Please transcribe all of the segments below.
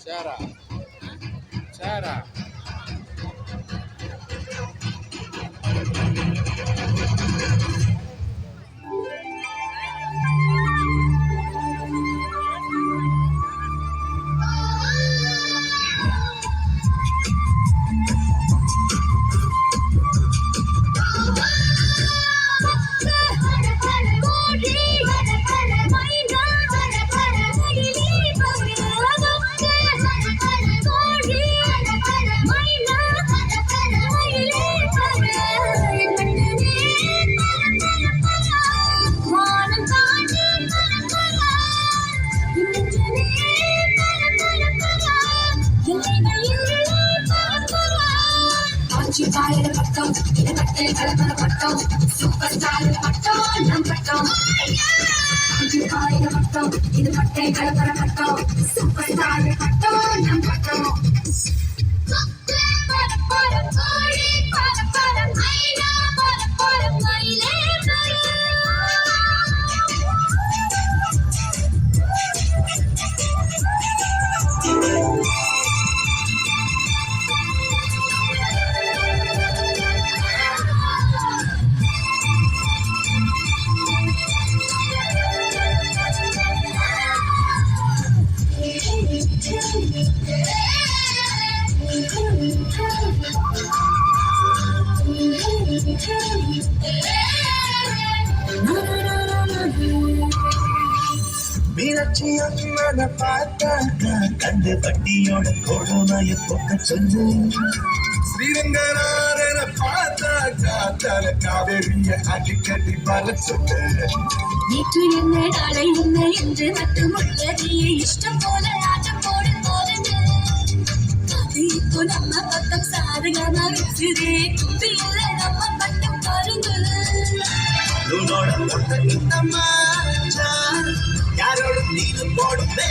சேரா சேரா காலையில பட்டம் இது பட்டை கலப்பட பட்டம் சூப்பர் ஸ்டார் பட்டம் நம் பட்டம் காலையில பட்டம் இது பட்டை கலப்பட பட்டம் சூப்பர் ஸ்டார் பட்டம் நம் பட்டம் மீனாட்சி அம்மனை பார்த்தாக்கா கண்டு வட்டியோட கொடுமைய போக்க சொல்லு. ஸ்ரீரங்கநாதனை பார்த்தாக்கா தல காவேரிய அடிக்கடி வர சொல்லு. நேற்று என்ன நாளை என்ன என்று மட்டும் உள்ளது இஷ்டம் போல ஆட்டம் போடு போடுங்க. இப்போ நம்ம பக்கம் சாதகமா வச்சுதே குப்பியில நம்ம பட்டம் பாருங்க. உன்னோட பொட்ட கிட்டம்மா யாரோட நீனு போடுவே.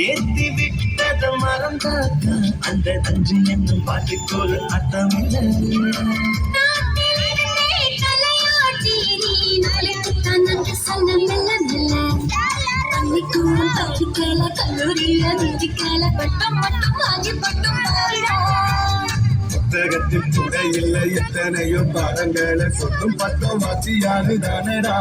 ஏத்தி விட்டத மறந்தாக்க அந்த நன்றி என்னும் பாட்டிக்கோள் அர்த்தமில்ல. புத்தகத்தில் கூட இல்லை எத்தனையோ பாடங்களை சொத்தும் பட்டம் வாசியாது தானடா.